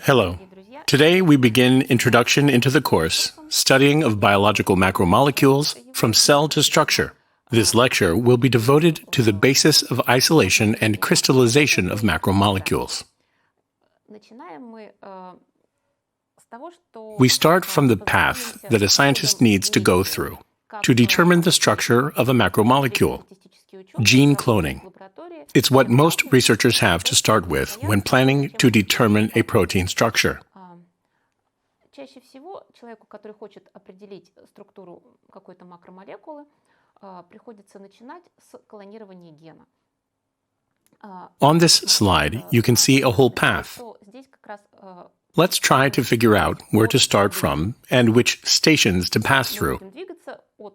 Hello. Today we begin Introduction into the course, Studying of Biological Macromolecules from Cell to Structure. This lecture will be devoted to the basis of isolation and crystallization of macromolecules. We start from the path that a scientist needs to go through to determine the structure of a macromolecule. Gene cloning. It's what most researchers have to start with when planning to determine a protein structure. Чаще всего человеку, который хочет определить структуру какой-то макромолекулы, приходится начинать с клонирования гена. On this slide, you can see a whole path. Let's try to figure out where to start from and which stations to pass through.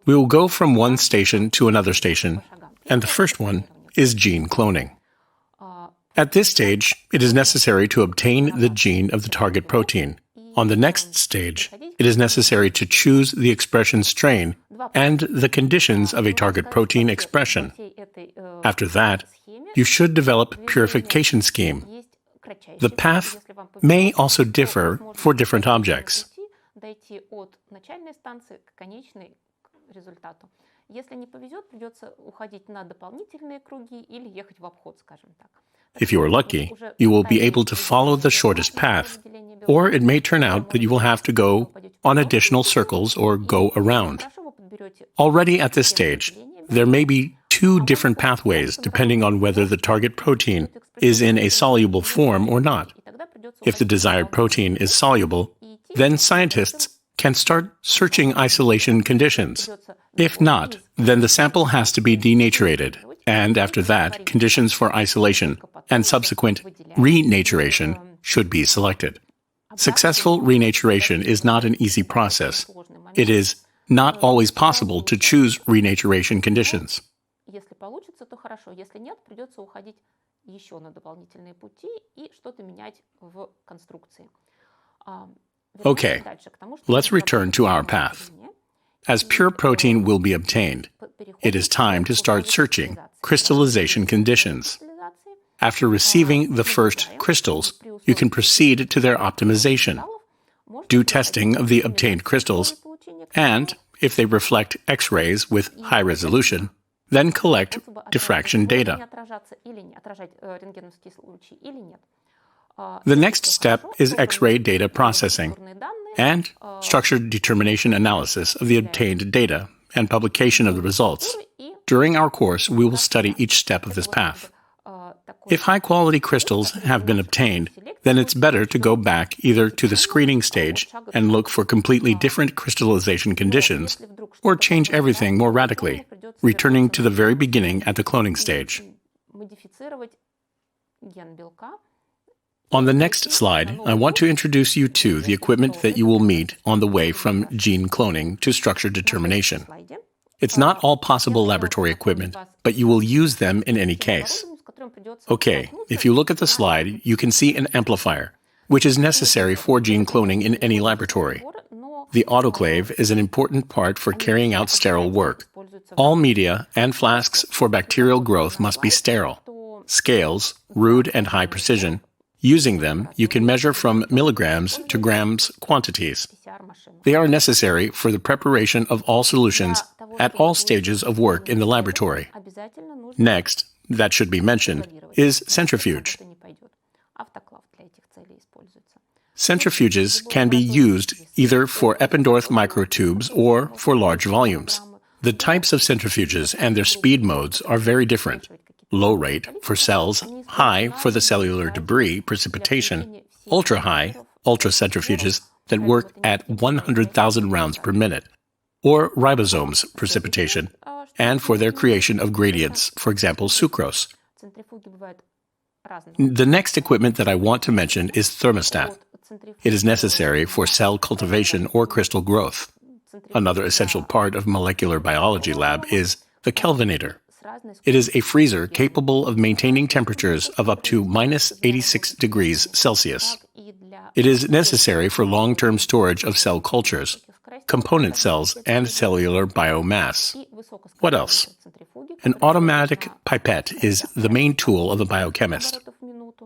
We will go from one station to another station, and the first one is gene cloning. At this stage, it is necessary to obtain the gene of the target protein. On the next stage, it is necessary to choose the expression strain and the conditions of a target protein expression. After that, you should develop a purification scheme. The path may also differ for different objects. If you are lucky, you will be able to follow the shortest path, or it may turn out that you will have to go on additional circles or go around. Already at this stage, there may be two different pathways depending on whether the target protein is in a soluble form or not. If the desired protein is soluble, then scientists can start searching isolation conditions. If not, then the sample has to be denaturated, and after that, conditions for isolation and subsequent renaturation should be selected. Successful renaturation is not an easy process. It is not always possible to choose renaturation conditions. Okay, let's return to our path. As pure protein will be obtained, it is time to start searching crystallization conditions. After receiving the first crystals, you can proceed to their optimization. Do testing of the obtained crystals, and, if they reflect X-rays with high resolution, then collect diffraction data. The next step is X-ray data processing and structured determination analysis of the obtained data and publication of the results. During our course, we will study each step of this path. If high-quality crystals have been obtained, then it's better to go back either to the screening stage and look for completely different crystallization conditions, or change everything more radically, returning to the very beginning at the cloning stage. On the next slide, I want to introduce you to the equipment that you will meet on the way from gene cloning to structure determination. It's not all possible laboratory equipment, but you will use them in any case. Okay, if you look at the slide, you can see an amplifier, which is necessary for gene cloning in any laboratory. The autoclave is an important part for carrying out sterile work. All media and flasks for bacterial growth must be sterile. Scales, rude and high precision. Using them, you can measure from milligrams to grams quantities. They are necessary for the preparation of all solutions at all stages of work in the laboratory. Next, that should be mentioned, is centrifuge. Centrifuges can be used either for Eppendorf microtubes or for large volumes. The types of centrifuges and their speed modes are very different. Low rate for cells, high for the cellular debris precipitation, ultra-high, ultracentrifuges that work at 100,000 rounds per minute, or ribosomes precipitation, and for their creation of gradients, for example, sucrose. The next equipment that I want to mention is thermostat. It is necessary for cell cultivation or crystal growth. Another essential part of molecular biology lab is the kelvinator. It is a freezer capable of maintaining temperatures of up to minus 86 degrees Celsius. It is necessary for long-term storage of cell cultures, component cells, and cellular biomass. What else? An automatic pipette is the main tool of a biochemist.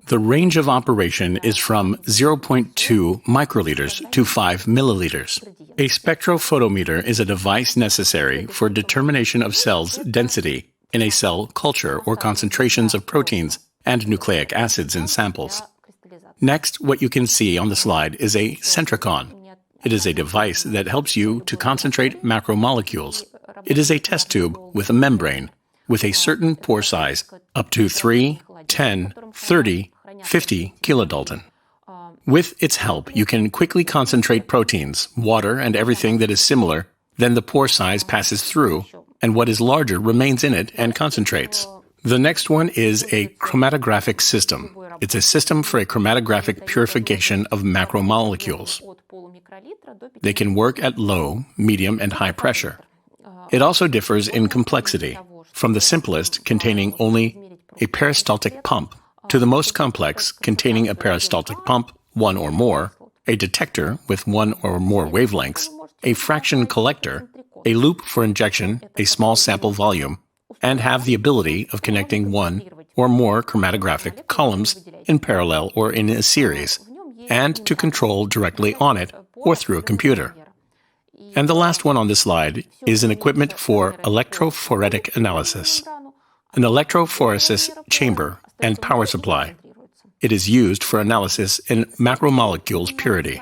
The range of operation is from 0.2 microliters to 5 milliliters. A spectrophotometer is a device necessary for determination of cells' density in a cell culture or concentrations of proteins and nucleic acids in samples. Next, what you can see on the slide is a centricon. It is a device that helps you to concentrate macromolecules. It is a test tube with a membrane with a certain pore size, up to 3, 10, 30, 50 kilodalton. With its help, you can quickly concentrate proteins, water, and everything that is similar. Then the pore size passes through, and what is larger remains in it and concentrates. The next one is a chromatographic system. It's a system for a chromatographic purification of macromolecules. They can work at low, medium, and high pressure. It also differs in complexity, from the simplest, containing only a peristaltic pump, to the most complex, containing a peristaltic pump, one or more, a detector with one or more wavelengths, a fraction collector, a loop for injection, a small sample volume, and have the ability of connecting one or more chromatographic columns in parallel or in a series, and to control directly on it or through a computer. And the last one on this slide is an equipment for electrophoretic analysis, an electrophoresis chamber and power supply. It is used for analysis in macromolecules purity.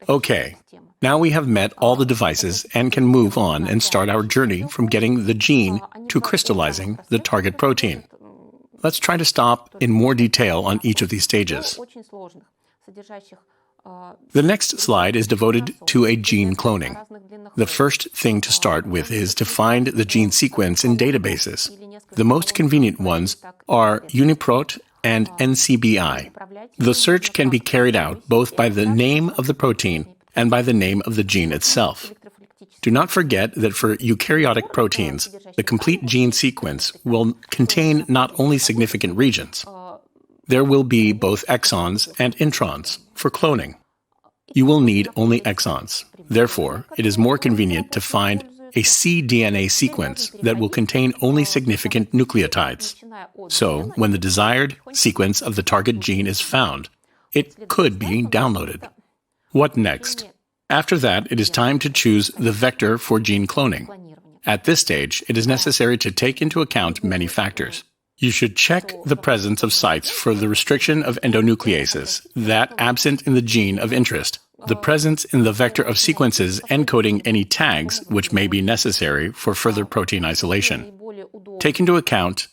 Okay, now we have met all the devices and can move on and start our journey from getting the gene to crystallizing the target protein. Let's try to stop in more detail on each of these stages. The next slide is devoted to a gene cloning. The first thing to start with is to find the gene sequence in databases. The most convenient ones are UniProt and NCBI. The search can be carried out both by the name of the protein and by the name of the gene itself. Do not forget that for eukaryotic proteins, the complete gene sequence will contain not only significant regions. There will be both exons and introns for cloning. You will need only exons. Therefore, it is more convenient to find a cDNA sequence that will contain only significant nucleotides. So, when the desired sequence of the target gene is found, it could be downloaded. What next? After that, it is time to choose the vector for gene cloning. At this stage, it is necessary to take into account many factors. You should check the presence of sites for the restriction of endonucleases, that absent in the gene of interest, the presence in the vector of sequences encoding any tags which may be necessary for further protein isolation. Take into account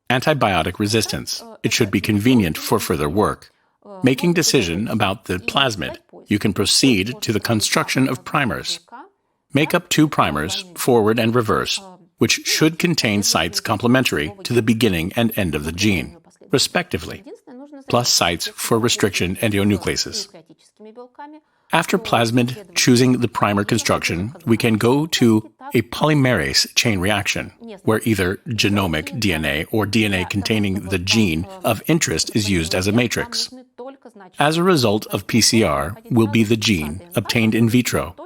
antibiotic resistance. It should be convenient for further work. Making decision about the plasmid, you can proceed to the construction of primers. Make up 2 primers, forward and reverse, which should contain sites complementary to the beginning and end of the gene, respectively, plus sites for restriction endonucleases. After plasmid choosing the primer construction, we can go to a polymerase chain reaction, where either genomic DNA or DNA containing the gene of interest is used as a matrix. As a result of PCR will be the gene obtained in vitro.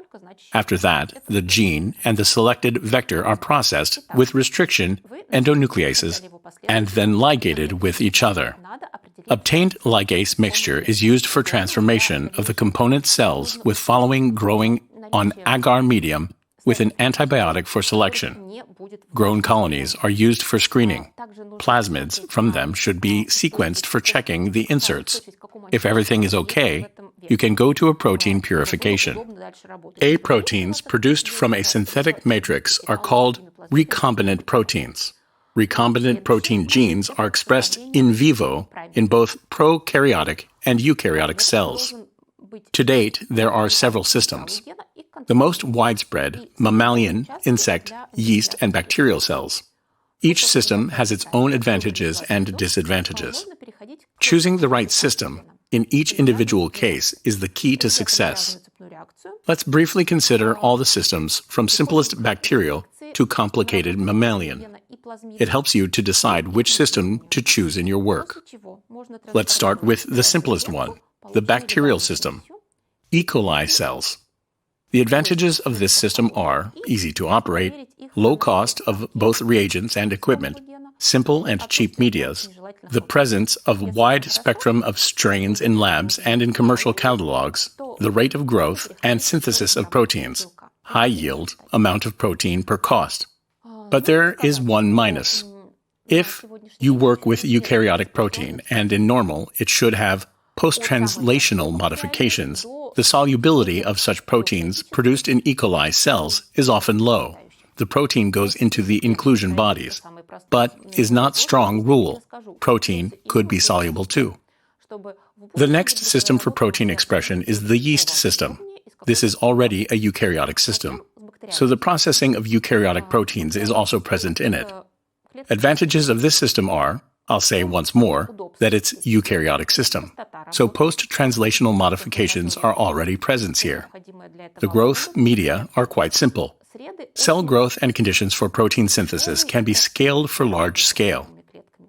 After that, the gene and the selected vector are processed with restriction endonucleases and then ligated with each other. Obtained ligase mixture is used for transformation of the component cells with following growing on agar medium with an antibiotic for selection. Grown colonies are used for screening. Plasmids from them should be sequenced for checking the inserts. If everything is okay, you can go to a protein purification. A proteins produced from a synthetic matrix are called recombinant proteins. Recombinant protein genes are expressed in vivo in both prokaryotic and eukaryotic cells. To date, there are several systems. The most widespread, mammalian, insect, yeast, and bacterial cells. Each system has its own advantages and disadvantages. Choosing the right system in each individual case is the key to success. Let's briefly consider all the systems from simplest bacterial to complicated mammalian. It helps you to decide which system to choose in your work. Let's start with the simplest one, the bacterial system. E. coli cells. The advantages of this system are easy to operate, low cost of both reagents and equipment, simple and cheap medias, the presence of wide spectrum of strains in labs and in commercial catalogs, the rate of growth and synthesis of proteins, high yield, amount of protein per cost. But there is one minus. If you work with eukaryotic protein, and in normal it should have post-translational modifications, the solubility of such proteins produced in E. coli cells is often low. The protein goes into the inclusion bodies, but is not strong rule. Protein could be soluble too. The next system for protein expression is the yeast system. This is already a eukaryotic system, so the processing of eukaryotic proteins is also present in it. Advantages of this system are, I'll say once more, that it's eukaryotic system. So post-translational modifications are already present here. The growth media are quite simple. Cell growth and conditions for protein synthesis can be scaled for large scale.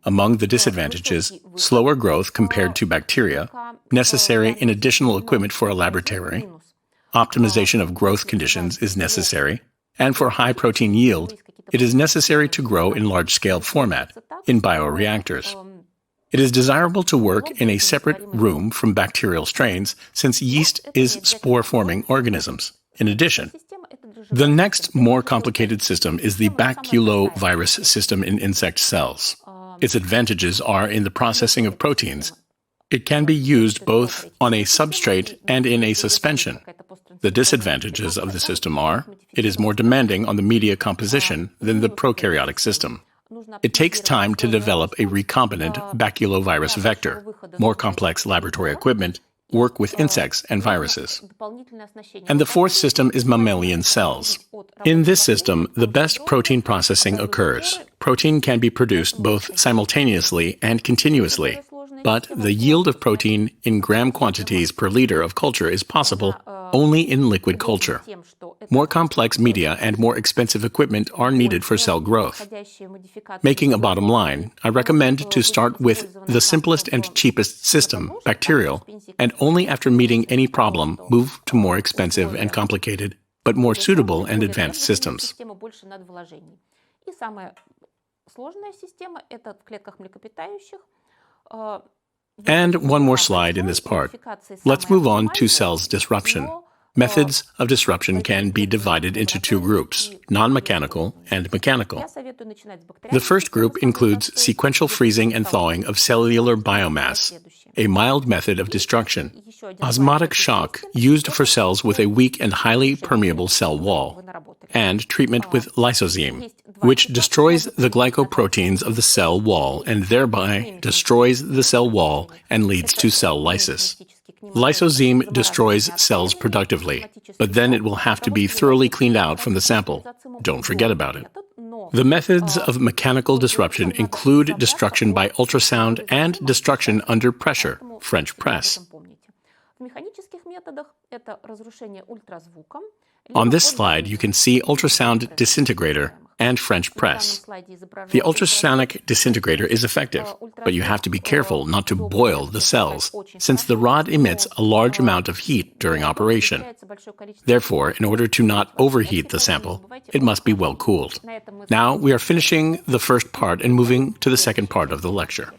Among the disadvantages, slower growth compared to bacteria, necessary in additional equipment for a laboratory, optimization of growth conditions is necessary, and for high protein yield, it is necessary to grow in large-scale format, in bioreactors. It is desirable to work in a separate room from bacterial strains, since yeast is spore-forming organisms. In addition, the next more complicated system is the baculovirus system in insect cells. Its advantages are in the processing of proteins. It can be used both on a substrate and in a suspension. The disadvantages of the system are, it is more demanding on the media composition than the prokaryotic system. It takes time to develop a recombinant baculovirus vector, more complex laboratory equipment, work with insects and viruses. And the fourth system is mammalian cells. In this system, the best protein processing occurs. Protein can be produced both simultaneously and continuously, but the yield of protein in gram quantities per liter of culture is possible only in liquid culture. More complex media and more expensive equipment are needed for cell growth. Making a bottom line, I recommend to start with the simplest and cheapest system, bacterial, and only after meeting any problem, move to more expensive and complicated, but more suitable and advanced systems. And one more slide in this part. Let's move on to cells disruption. Methods of disruption can be divided into two groups, non-mechanical and mechanical. The first group includes sequential freezing and thawing of cellular biomass, a mild method of destruction. Osmotic shock, used for cells with a weak and highly permeable cell wall, and treatment with lysozyme, which destroys the glycoproteins of the cell wall and thereby destroys the cell wall and leads to cell lysis. Lysozyme destroys cells productively, but then it will have to be thoroughly cleaned out from the sample. Don't forget about it. The methods of mechanical disruption include destruction by ultrasound and destruction under pressure, French press. On this slide, you can see ultrasound disintegrator and French press. The ultrasonic disintegrator is effective, but you have to be careful not to boil the cells, since the rod emits a large amount of heat during operation. Therefore, in order to not overheat the sample, it must be well cooled. Now we are finishing the first part and moving to the second part of the lecture.